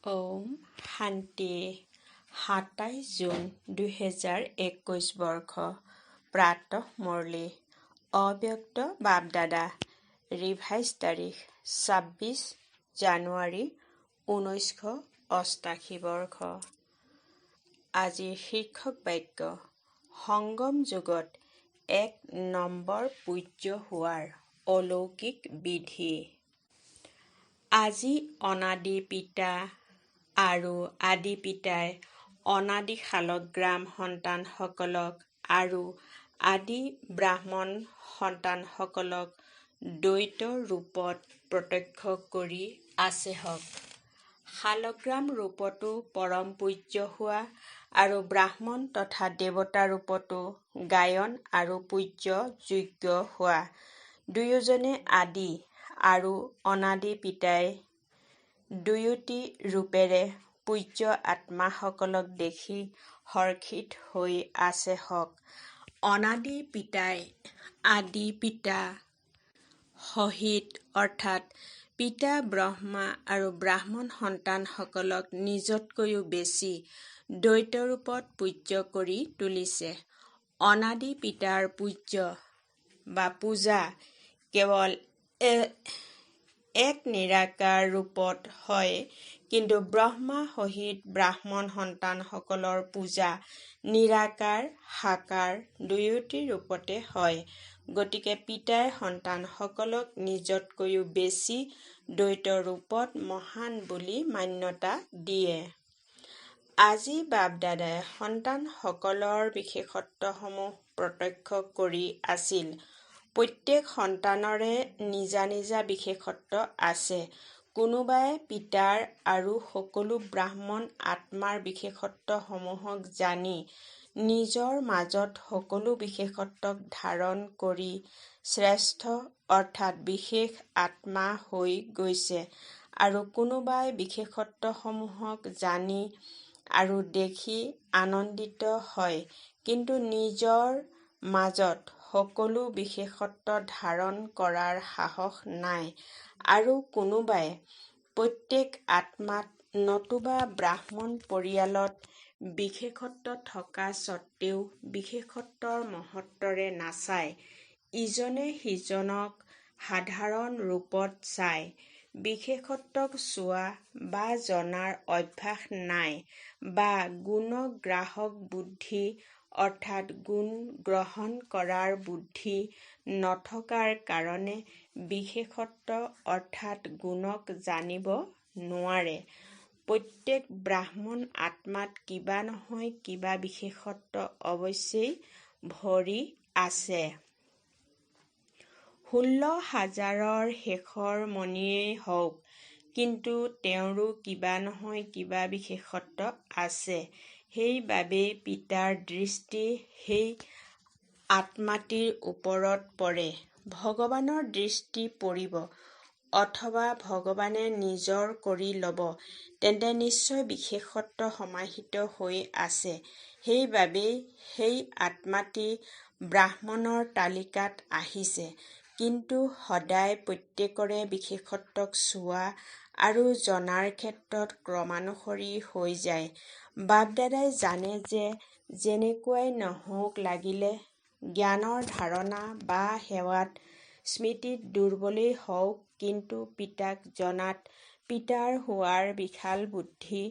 ওম শান্তি ২৭ জুন ২০২১ বৰ্ষ প্ৰাতঃ মুৰলী অব্যক্ত বাপদাদা ৰিভাইজ তাৰিখ ২৬ জানুৱাৰী ১৯৮৮ বৰ্ষ। আজিৰ শীৰ্ষক বাক্য সংগম যুগত ১ নম্বৰ পূজ্য হোৱাৰ অলৌকিক বিধি। আজি অনাদি পিতা আৰু আদি পিতাই অনাদি শালগ্ৰাম সন্তানসকলক আৰু আদি ব্ৰাহ্মণ সন্তানসকলক দ্বৈত ৰূপত প্ৰত্যক্ষ কৰি আছেহক। শালগ্ৰাম ৰূপতো পৰম পূজ্য হোৱা আৰু ব্ৰাহ্মণ তথা দেৱতা ৰূপতো গায়ন আৰু পূজ্য যোগ্য হোৱা দুয়োজনে আদি আৰু অনাদি পিতাই দুয়োটি ৰূপেৰে পূজ্য আত্মাসকলক দেখি হৰ্ষিত হৈ আছেহক। অনাদি পিতাই আদি পিতা সহিত অৰ্থাৎ পিতা ব্ৰহ্মা আৰু ব্ৰাহ্মণ সন্তানসকলক নিজতকৈও বেছি দ্বৈত ৰূপত পূজ্য কৰি তুলিছে। অনাদি পিতাৰ পূজ্য বা পূজা কেৱল এক নিৰাকাৰ ৰূপত হয়, কিন্তু ব্ৰহ্মা সহিত ব্ৰাহ্মণ সন্তানসকলৰ পূজা নিৰাকাৰ সাকাৰ দুয়োটি ৰূপতে হয়। গতিকে পিতাই সন্তানসকলক নিজতকৈও বেছি দ্বৈত ৰূপত মহান বুলি মান্যতা দিয়ে। আজি বাপদাদাই সন্তানসকলৰ বিশেষত্বসমূহ প্ৰত্যক্ষ কৰি আছিল। প্ৰত্যেক সন্তানৰে নিজা নিজা বিশেষত্ব আছে। কোনোবাই পিতাৰ আৰু সকলো ব্ৰাহ্মণ আত্মাৰ বিশেষত্বসমূহক জানি নিজৰ মাজত সকলো বিশেষত্বক ধাৰণ কৰি শ্ৰেষ্ঠ অৰ্থাৎ বিশেষ আত্মা হৈ গৈছে আৰু কোনোবাই বিশেষত্বসমূহক জানি আৰু দেখি আনন্দিত হয়, কিন্তু নিজৰ মাজত সকলো বিশেষত্ব ধাৰণ কৰাৰ সাহস নাই। আৰু কোনোবাই প্ৰত্যেক আত্মাত নতুবা ব্ৰাহ্মণ পৰিয়ালত বিশেষত্ব থকা স্বত্বেও বিশেষত্বৰ মহত্বৰে নাচায়, ইজনে সিজনক সাধাৰণ ৰূপত চায়, বিশেষত্বক চোৱা বা জনাৰ অভ্যাস নাই বা গুণগ্ৰাহক বুদ্ধি অৰ্থাৎ গুণ গ্ৰহণ কৰাৰ বুদ্ধি নথকাৰ কাৰণে বিশেষত্ব অৰ্থাৎ গুণক জানিব নোৱাৰে। প্ৰত্যেক ব্ৰাহ্মণ আত্মাত কিবা নহয় কিবা বিশেষত্ব অৱশ্যেই ভৰি আছে। ১৬,০০০ৰ শেষৰ মণিয়েই হওক, কিন্তু তেওঁৰো কিবা নহয় কিবা বিশেষত্ব আছে। সেইবাবেই পিতাৰ দৃষ্টি সেই আত্মাটিৰ ওপৰত পৰে। ভগৱানৰ দৃষ্টি পৰিব অথবা ভগৱানে নিজৰ কৰি ল'ব, তেন্তে নিশ্চয় বিশেষত্ব সমাহিত হৈ আছে। সেইবাবেই সেই আত্মাটি ব্ৰাহ্মণৰ তালিকাত আহিছে। কিন্তু সদায় প্ৰত্যেকৰে বিশেষত্বক চোৱা আৰু জনাৰ ক্ষেত্ৰত ক্ৰমানুসৰি হৈ যায়। বাপদাদাই জানে যে যেনেকুৱাই নহওক লাগিলে জ্ঞানৰ ধাৰণা বা সেৱাত স্মৃতিত দুৰ্বলেই হওক, কিন্তু পিতাক জনাত, পিতাৰ হোৱাৰ বিশাল বুদ্ধি,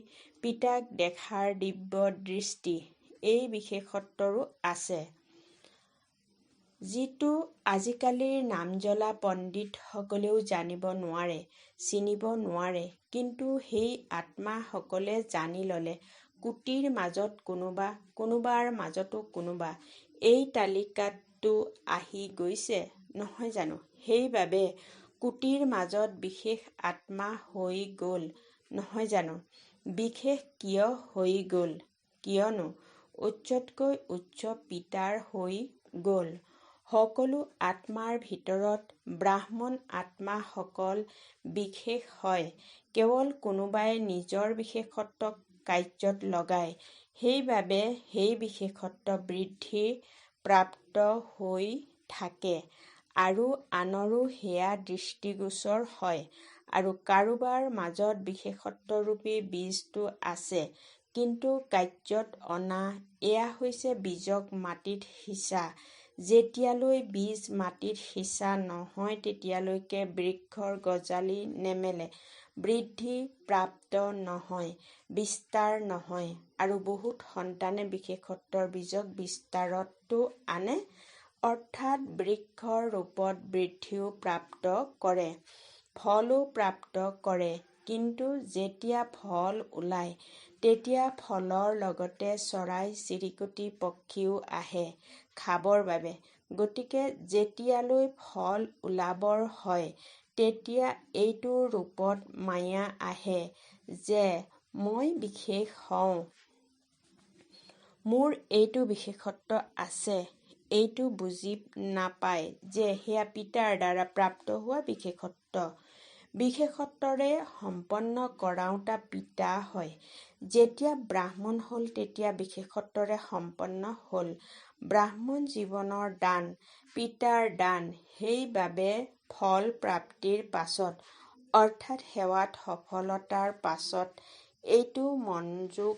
পিতাক দেখাৰ দিব্য দৃষ্টি এই বিশেষত্বৰো আছে, যিটো আজিকালিৰ নামজ্বলা পণ্ডিতসকলেও জানিব নোৱাৰে, চিনিব নোৱাৰে। কিন্তু সেই আত্মাসকলে জানি ল'লে কোটিৰ মাজত কোনোবা, কোনোবাৰ মাজতো কোনোবা, এই তালিকাততো আহি গৈছে নহয় জানো? সেইবাবে কোটিৰ মাজত বিশেষ আত্মা হৈ গ'ল নহয় জানো? বিশেষ কিয় হৈ গ'ল? কিয়নো উচ্চতকৈ উচ্চ পিতাৰ হৈ গ'ল। সকলো আত্মাৰ ভিতৰত ব্ৰাহ্মণ আত্মাসকল বিশেষ হয়, কেৱল কোনোবাই নিজৰ বিশেষত্বক কাৰ্যত লগায়। সেইবাবে সেই বিশেষত্ব বৃদ্ধি প্ৰাপ্ত হৈ থাকে আৰু আনৰো সেয়া দৃষ্টিগোচৰ হয় আৰু কাৰোবাৰ মাজত বিশেষত্বৰূপী বীজটো আছে, কিন্তু কাৰ্যত অনা এয়া হৈছে বীজক মাটিত সিঁচা। যেতিয়ালৈ বীজ মাটিত সিঁচা নহয় তেতিয়ালৈকে বৃক্ষৰ গজালি নেমেলে, বৃদ্ধি প্ৰাপ্ত নহয়, বিস্তাৰ নহয়, আৰু বহুত সন্তানে বিশেষত্বৰ বীজক বিস্তাৰতো আনে, অৰ্থাৎ বৃক্ষৰ ৰূপত বৃদ্ধিও প্ৰাপ্ত কৰে, ফলো প্ৰাপ্ত কৰে। কিন্তু যেতিয়া ফল ওলায় তেতিয়া ফলৰ লগতে চৰাই চিৰিকটি পক্ষীও আহে খাবৰ বাবে। গতিকে যেতিয়ালৈ ফল ওলাবৰ হয় তেতিয়া এইটোৰ ৰূপত মায়া আহে যে মই বিশেষ হওঁ, মোৰ এইটো বিশেষত্ব আছে। এইটো বুজি নাপায় যে সেয়া পিতাৰ দ্বাৰা প্ৰাপ্ত হোৱা বিশেষত্ব। বিশেষত্বৰে সম্পন্ন কৰাওঁতা পিতা হয়। যেতিয়া ব্ৰাহ্মণ হ'ল তেতিয়া বিশেষত্বৰে সম্পন্ন হ'ল। ব্ৰাহ্মণ জীৱনৰ দান, পিতাৰ দান। সেইবাবে ফল প্ৰাপ্তিৰ পাছত, অৰ্থাৎ সেৱাত সফলতাৰ পাছত এইটো মনোযোগ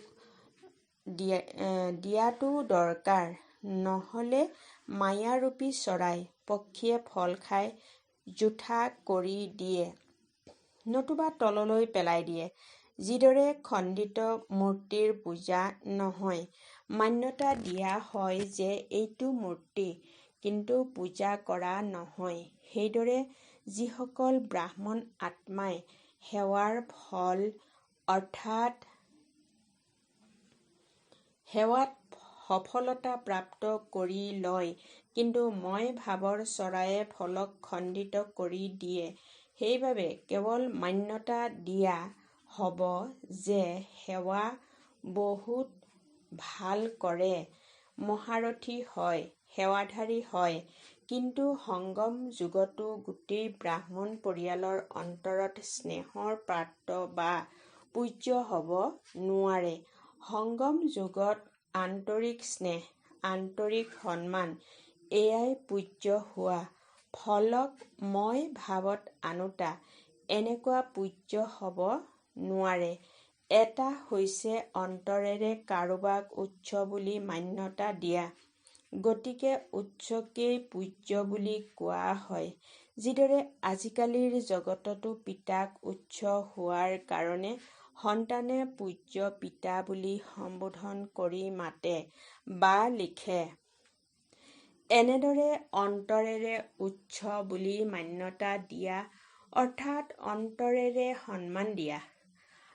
দিয়াটো দৰকাৰ। নহ'লে মায়াৰূপী চৰাই পক্ষীয়ে ফল খাই জুঠা কৰি দিয়ে, নতুবা তললৈ পেলাই দিয়ে। যিদৰে খণ্ডিত মূৰ্তিৰ পূজা নহয়, মান্যতা দিয়া হয় যে এইটো মূৰ্তি, কিন্তু পূজা কৰা নহয়, সেইদৰে যিসকল ব্ৰাহ্মণ আত্মাই সেৱাৰ ফল অৰ্থাৎ সেৱাত সফলতা প্ৰাপ্ত কৰি লয়, কিন্তু মই ভাৱৰ চৰায়ে ফলক খণ্ডিত কৰি দিয়ে। সেইবাবে কেৱল মান্যতা দিয়া হ'ব যে সেৱা বহুত ভাল কৰে, মহাৰথী হয়, সেৱাধাৰী হয়, কিন্তু সংগম যুগতো গোটেই ব্ৰাহ্মণ পৰিয়ালৰ অন্তৰত স্নেহৰ পাত্ৰ বা পূজ্য হ'ব নোৱাৰে। সংগম যুগত আন্তৰিক স্নেহ, আন্তৰিক সন্মান এয়াই পূজ্য হোৱা। ফলক মই ভাৱত আনোতা এনেকুৱা পূজ্য হ'ব নোৱাৰে। এটা হৈছে অন্তৰেৰে কাৰোবাক উচ্চ বুলি মান্যতা দিয়া, গতিকে উচ্চকেই পূজ্য বুলি কোৱা হয়। যিদৰে আজিকালিৰ জগততো পিতাক উচ্চ হোৱাৰ কাৰণে সন্তানে পূজ্য পিতা বুলি সম্বোধন কৰি মাতে বা লিখে। এনেদৰে অন্তৰেৰে উচ্চ বুলি মান্যতা দিয়া, অৰ্থাৎ অন্তৰেৰে সন্মান দিয়া।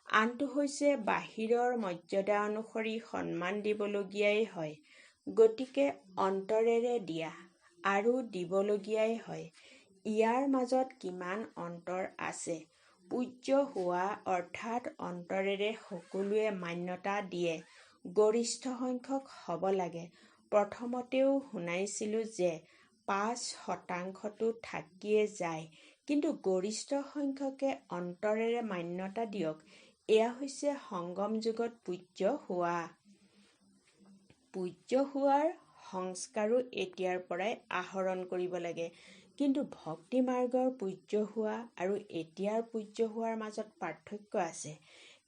আনটো হৈছে বাহিৰৰ মৰ্যাদা অনুসৰি সন্মান দিবলগীয়াই হয়, গতিকে অন্তৰেৰে দিয়া আৰু দিবলগীয়াই হয়। ইয়াৰ মাজত কিমান অন্তৰ আছে? পূজ্য হোৱা অৰ্থাৎ অন্তৰেৰে সকলোৱে মান্যতা দিয়ে, গৰিষ্ঠ সংখ্যক হ'ব লাগে। প্ৰথমতেও শুনাইছিলোঁ যে 5% থাকিয়ে যায়, কিন্তু গৰিষ্ঠ সংখ্যকে অন্তৰেৰে মান্যতা দিয়ক। এয়া হৈছে সংগম যুগত পূজ্য হোৱা। পূজ্য হোৱাৰ সংস্কাৰো এতিয়াৰ পৰাই আহৰণ কৰিব লাগে। কিন্তু ভক্তি মাৰ্গৰ পূজ্য হোৱা আৰু এতিয়াৰ পূজ্য হোৱাৰ মাজত পাৰ্থক্য আছে।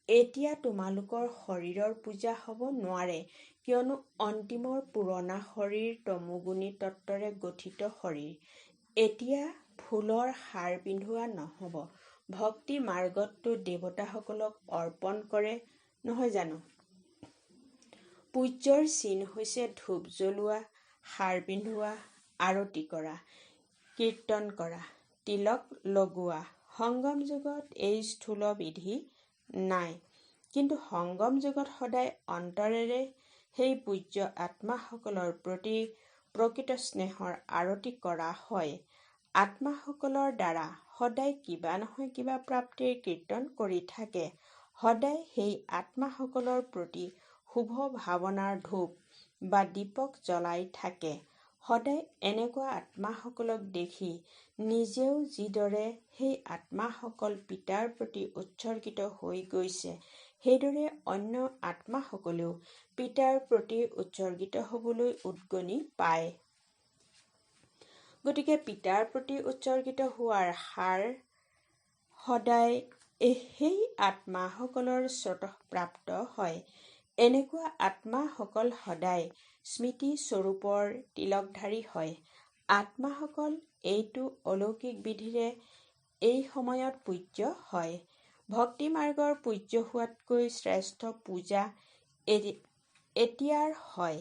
এতিয়া তোমালোকৰ শৰীৰৰ পূজা হ'ব নোৱাৰে, কিয়নো অন্তিমৰ পুৰণা শৰীৰ তমোগুণী তত্ত্বৰে গঠিত শৰীৰ। এতিয়া ফুলৰ হাৰ পিন্ধোৱা নহ'ব। ভক্তি মাৰ্গততো দেৱতাসকলক অৰ্পণ কৰে, নহয় জানো? পূজ্যৰ চিন হৈছে ধূপ জ্বলোৱা, হাৰ পিন্ধোৱা, আৰতি কৰা, কীৰ্তন কৰা, তিলক লগোৱা। সংগম যুগত এই স্থূল বিধি নাই, কিন্তু সংগম যুগত সদায় অন্তৰেৰে সেই পূজ্য আত্মাসকলৰ প্ৰতি প্ৰকৃত স্নেহৰ আৰতি কৰা হয়। আত্মাসকলৰ দ্বাৰা সদায় কিবা নহয় কিবা প্ৰাপ্তিৰ কীৰ্তন কৰি থাকে। সদায় সেই আত্মাসকলৰ প্ৰতি শুভ ভাৱনাৰ ধূপ বা দীপক জ্বলাই থাকে। সদায় এনেকুৱা আত্মাসকলক দেখি নিজেও যিদৰে সেই আত্মাসকল পিতাৰ প্ৰতি উৎসৰ্গিত হৈ গৈছে, সেইদৰে অন্য আত্মাসকলেও পিতাৰ প্ৰতি উৎসৰ্গিত হ'বলৈ উদগনি পায়। গতিকে পিতাৰ প্ৰতি উৎসৰ্গিত হোৱাৰ হাৰ সদায় সেই আত্মাসকলৰ স্বতঃপ্ৰাপ্ত হয়। এনেকুৱা আত্মাসকল সদায় স্মৃতি স্বৰূপৰ তিলকধাৰী হয়। আত্মাসকল এইটো অলৌকিক বিধিৰে এই সময়ত পূজ্য হয়। ভক্তি মাৰ্গৰ পূজ্য হোৱাতকৈ শ্ৰেষ্ঠ পূজা এতিয়াৰ হয়।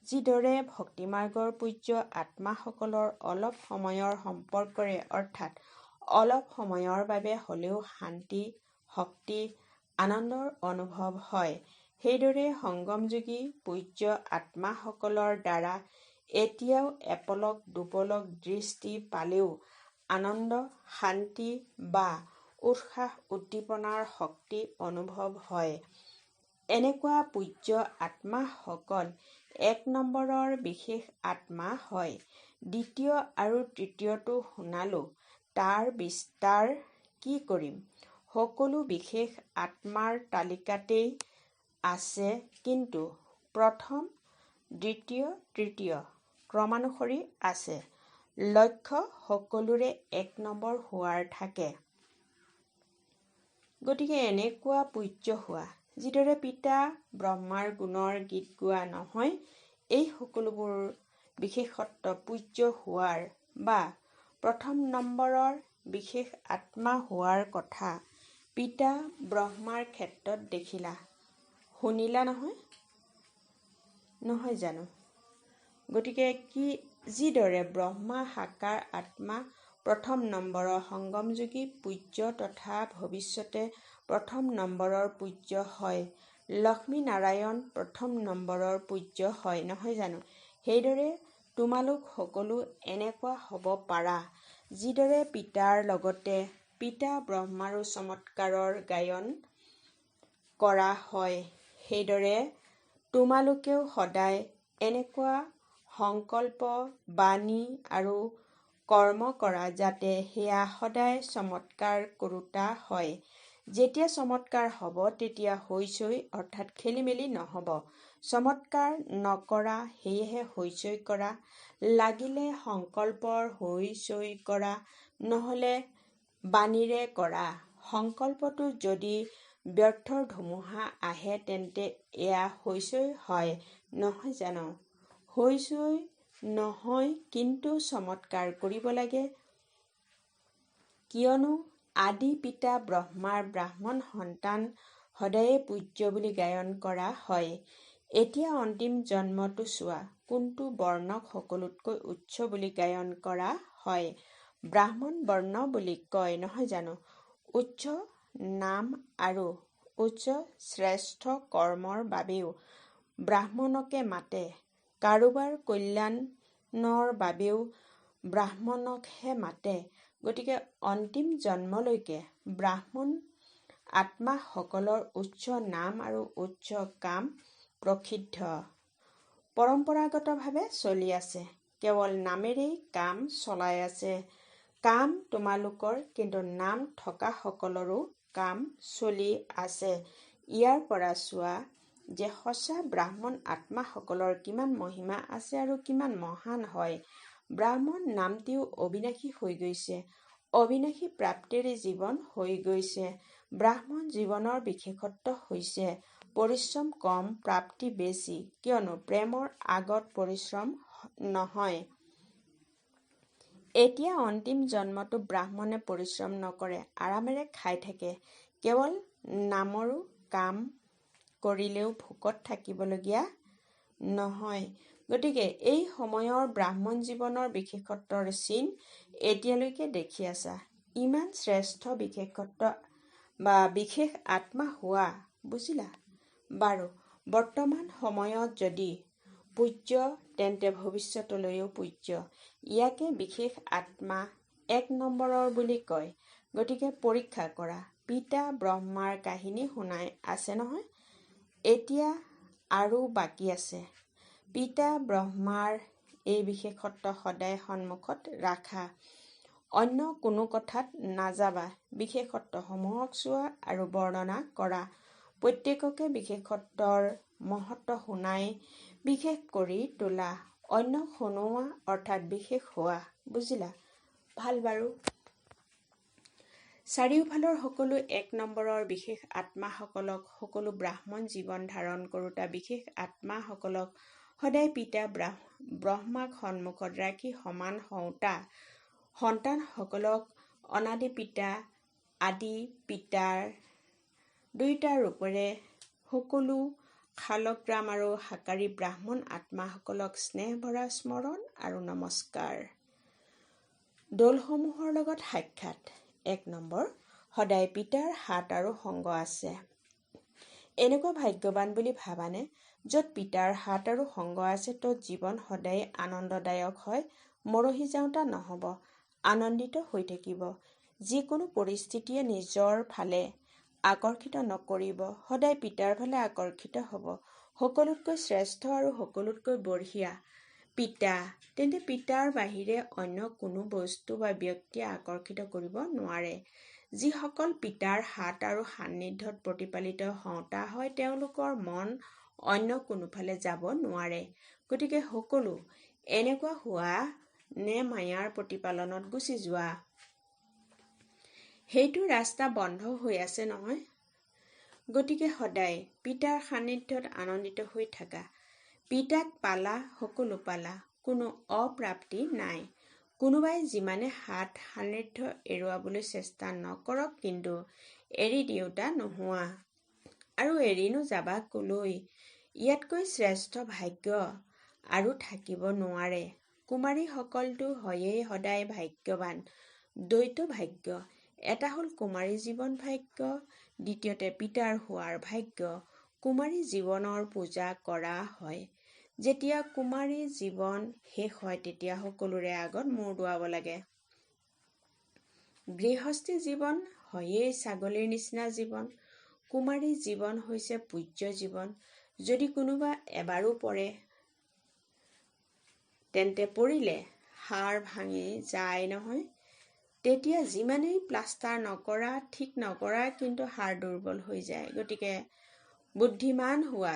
যিদৰে ভক্তিমাৰ্গৰ পূজ্য আত্মাসকলৰ অলপ সময়ৰ সম্পৰ্কৰে অৰ্থাৎ অলপ সময়ৰ বাবে হ'লেও শান্তি, শক্তি, আনন্দৰ অনুভৱ হয়, সেইদৰে সংগমযোগী পূজ্য আত্মাসকলৰ দ্বাৰা এতিয়াও এপলক দুপলক দৃষ্টি পালেও আনন্দ, শান্তি বা উৎসাহ উদ্দীপনাৰ শক্তি অনুভৱ হয়। এনেকুৱা পূজ্য আত্মাসকল 1 নম্বৰৰ বিশেষ আত্মা হয়। দ্বিতীয় আৰু তৃতীয়টো শুনালো, তাৰ বিস্তাৰ কি কৰিম। সকলো বিশেষ আত্মাৰ তালিকাতেই আছে, কিন্তু প্ৰথম, দ্বিতীয়, তৃতীয় ক্ৰমানুসৰি আছে। লক্ষ্য সকলোৰে 1 নম্বৰ হোৱাৰ থাকে। গতিকে এনেকুৱা পূজ্য হোৱা, যিদৰে পিতা ব্ৰহ্মাৰ গুণৰ গীত গোৱা নহয়, এই সকলোবোৰ বিশেষত্ব পূজ্য হোৱাৰ বা প্ৰথম নম্বৰৰ বিশেষ আত্মা হোৱাৰ কথা পিতা ব্ৰহ্মাৰ ক্ষেত্ৰত দেখিলা, শুনিলা নহয় জানো? গতিকে যিদৰে ব্ৰহ্মা সাকাৰ আত্মা প্ৰথম নম্বৰৰ সংগমযোগী পূজ্য তথা ভৱিষ্যতে প্ৰথম নম্বৰৰ পূজ্য হয়, লক্ষ্মীনাৰায়ণ প্ৰথম নম্বৰৰ পূজ্য হয়, নহয় জানো? সেইদৰে তোমালোক সকলো এনেকুৱা হ'ব পাৰা। যিদৰে পিতাৰ লগতে পিতা ব্ৰহ্মাৰো চমৎকাৰৰ গায়ন কৰা হয়, সেইদৰে তোমালোকেও সদায় এনেকুৱা সংকল্প, বাণী আৰু কৰ্ম কৰা যাতে সেয়া সদায় চমৎকাৰ কৰোঁতা হয়। যেতিয়া চমৎকাৰ হ'ব তেতিয়া হৈচৈ অৰ্থাৎ খেলিমেলি নহ'ব। চমৎকাৰ নকৰা, সেয়েহে হৈচৈ কৰা। লাগিলে সংকল্পৰ হৈচৈ কৰা, নহ'লে বাণীৰে কৰা। সংকল্পটো যদি ব্যৰ্থৰ ধুমুহা আহে তেন্তে এয়া হৈচৈ হয়, নহয় জানো? হৈচৈ নহয়, কিন্তু চমৎকাৰ কৰিব লাগে। কিয়নো আদি পিতা ব্ৰহ্মাৰ ব্ৰাহ্মণ সন্তান সদায়ে পূজ্য বুলি গায়ন কৰা হয়। এতিয়া অন্তিম জন্মটো চোৱা, কোনটো বৰ্ণক সকলোতকৈ উচ্চ বুলি গায়ন কৰা হয়। ব্ৰাহ্মণ বৰ্ণ বুলি কয়, নহয় জানো? উচ্চ নাম আৰু উচ্চ শ্ৰেষ্ঠ কৰ্মৰ বাবেও ব্ৰাহ্মণকে মাতে। কাৰোবাৰ কল্যাণৰ বাবেও ব্ৰাহ্মণকহে মাতে। গতিকে অন্তিম জন্মলৈকে ব্ৰাহ্মণ আত্মাসকলৰ উচ্চ নাম আৰু উচ্চ কাম প্ৰসিদ্ধ, পৰম্পৰাগতভাৱে চলি আছে। কেৱল নামেৰেই কাম চলাই আছে। কাম তোমালোকৰ, কিন্তু নাম থকাসকলৰো কাম চলি আছে। ইয়াৰ পৰা চোৱা যে সঁচা ব্ৰাহ্মণ আত্মাসকলৰ কিমান মহিমা আছে আৰু কিমান মহান হয়। ব্ৰাহ্মণ নামটিও অবিনাশী হৈ গৈছে, অবিনাশী প্ৰাপ্তিৰে জীৱন হৈ গৈছে। ব্ৰাহ্মণ জীৱনৰ বিশেষত্ব হৈছে পৰিশ্ৰম কম, প্ৰাপ্তি বেছি। কিয়নো প্ৰেমৰ আগত পৰিশ্ৰম নহয়। এতিয়া অন্তিম জন্মতো ব্ৰাহ্মণে পৰিশ্ৰম নকৰে, আৰামেৰে খাই থাকে। কেৱল নামৰো কাম কৰিলেও ভোকত থাকিবলগীয়া নহয়। গতিকে এই সময়ৰ ব্ৰাহ্মণ জীৱনৰ বিশেষত্বৰ চিন এতিয়ালৈকে দেখি আছা। ইমান শ্ৰেষ্ঠ বিশেষত্ব বা বিশেষ আত্মা হোৱা, বুজিলা? বাৰু, বৰ্তমান সময়ত যদি পূজ্য, তেন্তে ভৱিষ্যতলৈও পূজ্য। ইয়াকে বিশেষ আত্মা 1 নম্বৰৰ বুলি কয়। গতিকে পৰীক্ষা কৰা। পিতা ব্ৰহ্মাৰ কাহিনী শুনাই আছে নহয়? এতিয়া আৰু বাকী আছে। পিতা ব্ৰহ্মাৰ এই বিশেষত্ব সদায় সন্মুখত ৰাখা। অন্য কোনো কথাত নাযাবা। বিশেষত্বসমূহক চোৱা আৰু বৰ্ণনা কৰা। প্ৰত্যেককে বিশেষত্বৰ মহত্ব শুনাই বিশেষ কৰি তোলা। অন্যক শুনোৱা অৰ্থাৎ বিশেষ হোৱা, বুজিলা? ভাল বাৰু। চাৰিওফালৰ সকলো 1 নম্বৰৰ বিশেষ আত্মাসকলক, সকলো ব্ৰাহ্মণ জীৱন ধাৰণ কৰোঁতা বিশেষ আত্মাসকলক সদায় পিতা ব্ৰহ্মাক সন্মুখত ৰাখি সমান হওঁতা সন্তানসকলক অনাদি পিতা আদি পিতাৰ দুইটা ৰূপেৰে সকলো শালগ্ৰাম আৰু শাকাৰী ব্ৰাহ্মণ আত্মাসকলক স্নেহ ভৰা স্মৰণ আৰু নমস্কাৰ। দৌলসমূহৰ লগত সাক্ষাৎ। 1 নম্বৰ, সদায় পিতাৰ হাত আৰু সংগ আছে। এনেকুৱা ভাগ্যৱান বুলি ভাবানে? য'ত পিতাৰ হাত আৰু সংগ আছে ত'ত জীৱন সদায় আনন্দদায়ক হয়। মৰহি যাওঁতা নহ'ব, আনন্দিত হৈ থাকিব। যিকোনো পৰিস্থিতিয়ে নিজৰ ফালে আকৰ্ষিত নকৰিব, সদায় পিতাৰ ফালে আকৰ্ষিত হ'ব। সকলোতকৈ শ্ৰেষ্ঠ আৰু সকলোতকৈ বঢ়িয়া পিতা, তেন্তে পিতাৰ বাহিৰে অন্য কোনো বস্তু বা ব্যক্তিয়ে আকৰ্ষিত কৰিব নোৱাৰে। যিসকল পিতাৰ হাত আৰু সান্নিধ্যত প্ৰতিপালিত হওঁতা হয় তেওঁলোকৰ মন অন্য কোনোফালে যাব নোৱাৰে। গতিকে সকলো এনেকুৱা হোৱা নে মায়াৰ প্ৰতিপালনত গুচি যোৱা? সেইটো ৰাস্তা বন্ধ হৈ আছে নহয়। গতিকে সদায় পিতাৰ সান্নিধ্যত আনন্দিত হৈ থাকা। পিতাক পালা, সকলো পালা, কোনো অপ্ৰাপ্তি নাই। কোনোবাই যিমানে হাত সান্নিধ্য এৰুৱাবলৈ চেষ্টা নকৰক, কিন্তু এৰি দিওঁতা নোহোৱা। আৰু এৰিনো যাবা কলৈ? ইয়াতকৈ শ্ৰেষ্ঠ ভাগ্য আৰু থাকিব নোৱাৰে। কুমাৰীসকলটো হয়েই সদায় ভাগ্যৱান। দ্বৈত ভাগ্য। এটা হ'ল কুমাৰী জীৱন ভাগ্য, দ্বিতীয়তে পিতাৰ হোৱাৰ ভাগ্য। কুমাৰী জীৱনৰ পূজা কৰা হয়। যেতিয়া কুমাৰী জীৱন শেষ হয় তেতিয়া সকলোৰে আগত মূৰ দোৱাব লাগে। গৃহস্থী জীৱন হয়েই ছাগলীৰ নিচিনা জীৱন। কুমাৰী জীৱন হৈছে পূজ্য জীৱন। যদি কোনোবা এবাৰো পৰে তেন্তে পৰিলে হাড় ভাঙি যায় নহয়। তেতিয়া যিমানেই প্লাষ্টাৰ নকৰা, ঠিক নকৰা, কিন্তু হাড় দুৰ্বল হৈ যায়। গতিকে বুদ্ধিমান হোৱা,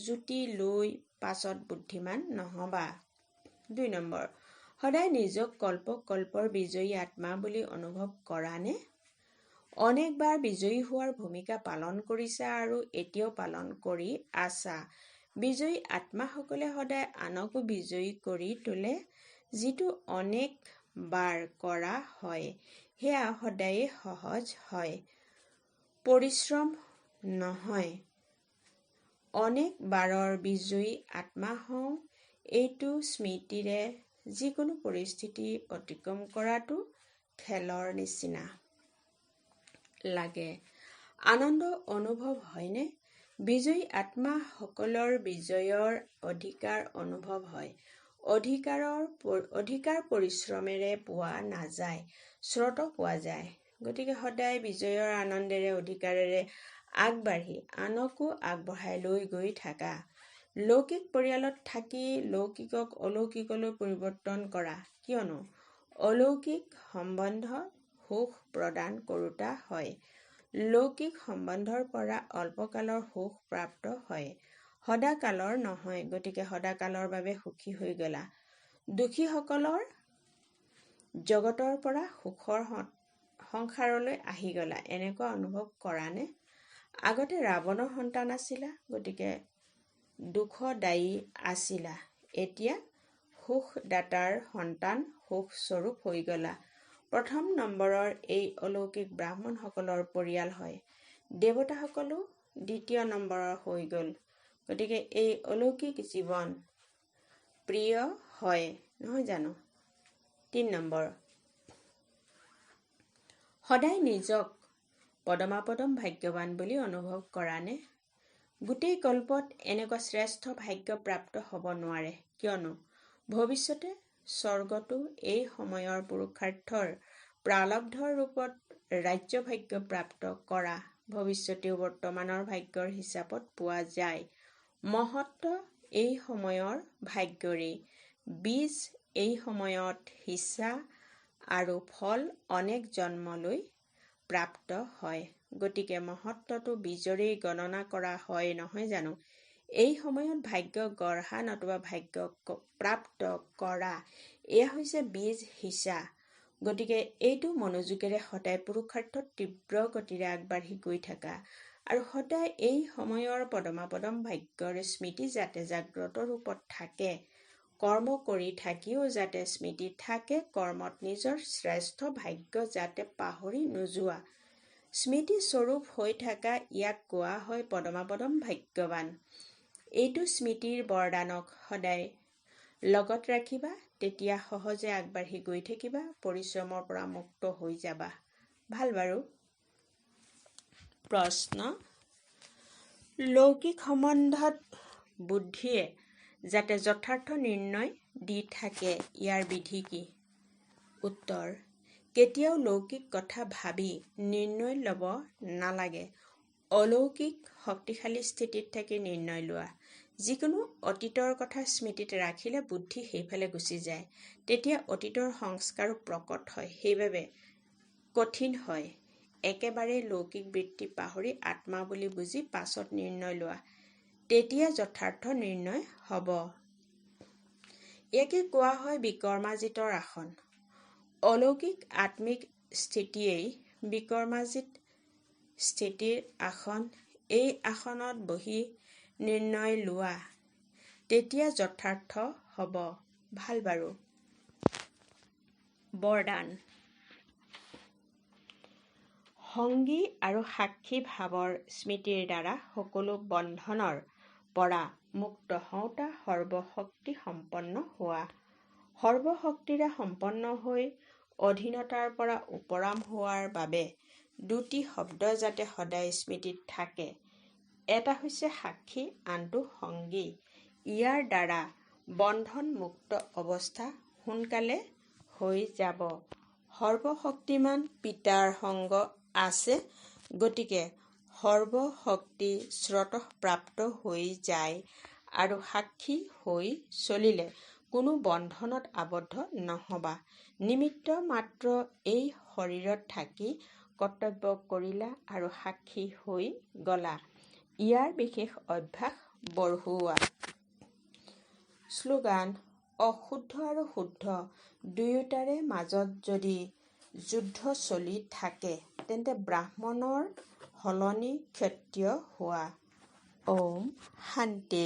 জুতি লৈ পাছত বুদ্ধিমান নহবা। 2 নম্বৰ, সদায় নিজক কল্পৰ বিজয়ী আত্মা বুলি অনুভৱ কৰা নে? অনেকবাৰ বিজয়ী হোৱাৰ ভূমিকা পালন কৰিছা আৰু এতিয়াও পালন কৰি আছা। বিজয়ী আত্মাসকলে সদায় আনকো বিজয়ী কৰি তোলে। যিটো অনেক বাৰ কৰা হয় সেয়া সদায়ে সহজ হয়, পৰিশ্ৰম নহয়। অনেক বাৰৰ বিজয়ী আত্মা হওঁ, এইটো স্মৃতিৰে যিকোনো পৰিস্থিতি অতিক্ৰম কৰাটো খেলৰ নিচিনা লাগে। আনন্দ অনুভৱ হয়নে? বিজয়ী আত্মাসকলৰ বিজয়ৰ অধিকাৰ অনুভৱ হয়। অধিকাৰ পৰিশ্ৰমেৰে পোৱা নাযায়, স্ৰোত পোৱা যায়। গতিকে সদায় বিজয়ৰ আনন্দেৰে অধিকাৰেৰে আগবাঢ়ি আনকো আগবঢ়াই লৈ গৈ থাকা। লৌকিক পৰিয়ালত থাকি লৌকিকক অলৌকিকলৈ পৰিৱৰ্তন কৰা, কিয়নো অলৌকিক সম্বন্ধ সুখ প্ৰদান কৰোঁতা হয়। লৌকিক সম্বন্ধৰ পৰা অল্পকালৰ সুখ প্ৰাপ্ত হয়, সদাকালৰ নহয়। গতিকে সদাকালৰ বাবে সুখী হৈ গলা। দুখীসকলৰ জগতৰ পৰা সুখৰ সংসাৰলৈ আহি গলা, এনেকুৱা অনুভৱ কৰা নে? আগতে ৰাৱণৰ সন্তান আছিলা, গতিকে দুখদায়ী আছিলা। এতিয়া সুখদাতাৰ সন্তান, সুখস্বৰূপ হৈ গলা। 1 নম্বৰৰ এই অলৌকিক ব্ৰাহ্মণসকলৰ পৰিয়াল হয়। দেৱতাসকলো 2 নম্বৰৰ হৈ গ'ল। গতিকে এই অলৌকিক জীৱন প্ৰিয় হয় নহয় জানো? 3 নম্বৰ, সদায় নিজক পদমাপদম ভাগ্যৱান বুলি অনুভৱ কৰা নে? গোটেই কল্পত এনেকুৱা শ্ৰেষ্ঠ ভাগ্য প্ৰাপ্ত হ'ব নোৱাৰে, কিয়নো ভৱিষ্যতে স্বৰ্গতো এই সময়ৰ পুৰুষাৰ্থৰ প্ৰাৰব্ধৰ ৰূপত ৰাজ্যভাগ্য প্ৰাপ্ত কৰা ভৱিষ্যতেও বৰ্তমানৰ ভাগ্যৰ হিচাপত পোৱা যায়। মহত্ব এই সময়ৰ ভাগ্যৰেই, বীজ এই সময়ত সিঁচা আৰু ফল অনেক জন্মলৈ প্ৰাপ্ত হয়। গতিকে মহত্বটো বীজৰেই গণনা কৰা হয় নহয় জানো? এই সময়ত ভাগ্য গঢ়া নতুবা ভাগ্য প্ৰাপ্ত কৰা, এয়া হৈছে বীজ সিঁচা। গতিকে এইটো মনোযোগেৰে সদায় পুৰুষাৰ্থত তীব্ৰ গতিৰে আগবাঢ়ি গৈ থকা আৰু সদায় এই সময়ৰ পদমাপদম ভাগ্যৰ স্মৃতি যাতে জাগ্ৰত ৰূপত থাকে, কৰ্ম কৰি থাকিও যাতে স্মৃতি থাকে, কৰ্মত নিজৰ শ্ৰেষ্ঠ ভাগ্য যাতে পাহৰি নোযোৱা, স্মৃতিস্বৰূপ হৈ থকা, ইয়াক কোৱা হয় পদমাপদম ভাগ্যৱান। এইটো স্মৃতিৰ বৰদানক সদায় লগত ৰাখিবা, তেতিয়া সহজে আগবাঢ়ি গৈ থাকিবা, পৰিশ্ৰমৰ পৰা মুক্ত হৈ যাবা। ভাল বাৰু। প্ৰশ্ন: লৌকিক সম্বন্ধত বুদ্ধিয়ে যাতে যথাৰ্থ নিৰ্ণয় দি থাকে, ইয়াৰ বিধি কি? উত্তৰ: কেতিয়াও লৌকিক কথা ভাবি নিৰ্ণয় ল'ব নালাগে। অলৌকিক শক্তিশালী স্থিতিত থাকি নিৰ্ণয় লোৱা। যিকোনো অতীতৰ কথা স্মৃতিত ৰাখিলে বুদ্ধি সেইফালে গুচি যায়। তেতিয়া অতীতৰ সংস্কাৰো প্ৰকট হয়, সেইবাবে কঠিন হয়। একেবাৰে লৌকিক বৃত্তি পাহৰি আত্মা বুলি বুজি পাছত নিৰ্ণয় লোৱা, তেতিয়া যথাৰ্থ নিৰ্ণয় হ'ব। ইয়াকে কোৱা হয় বিকৰ্মাজিতৰ আসন। অলৌকিক আত্মিক স্থিতিয়েই বিকৰ্মাজিত স্থিতিৰ আসন। এই আসনত বহি নিৰ্ণয় লোৱা, তেতিয়া যথাৰ্থ হ'ব। ভাল বাৰু। বৰদান: সংগী আৰু সাক্ষী ভাৱৰ স্মৃতিৰ দ্বাৰা সকলো বন্ধনৰ পৰা মুক্ত হওঁতা সৰ্বশক্তি সম্পন্ন হোৱা। সৰ্বশক্তিৰে সম্পন্ন হৈ অধীনতাৰ পৰা উপৰাম হোৱাৰ বাবে দুটি শব্দ যাতে সদায় স্মৃতিত থাকে, এটা হৈছে সাক্ষী, আনটো সংগী। ইয়াৰ দ্বাৰা বন্ধন মুক্ত অৱস্থা সোনকালে হৈ যাব। সৰ্বশক্তিমান পিতাৰ সংগ আছে, গতিকে সৰ্বশক্তি স্বতঃপ্ৰাপ্ত হৈ যায় আৰু সাক্ষী হৈ চলিলে কোনো বন্ধনত আবদ্ধ নহবা। নিমিত্ত মাত্ৰ এই শৰীৰত থাকি কৰ্তব্য কৰিলা আৰু সাক্ষী হৈ গলা। ইয়াৰ বিশেষ অভ্যাস বঢ়োৱা। শ্লোগান: অশুদ্ধ আৰু শুদ্ধ দুয়োটাৰে মাজত যদি যুদ্ধ চলি থাকে, তেন্তে ব্ৰাহ্মণৰ সলনি ক্ষত্ৰিয় হোৱা। ওম শান্তি।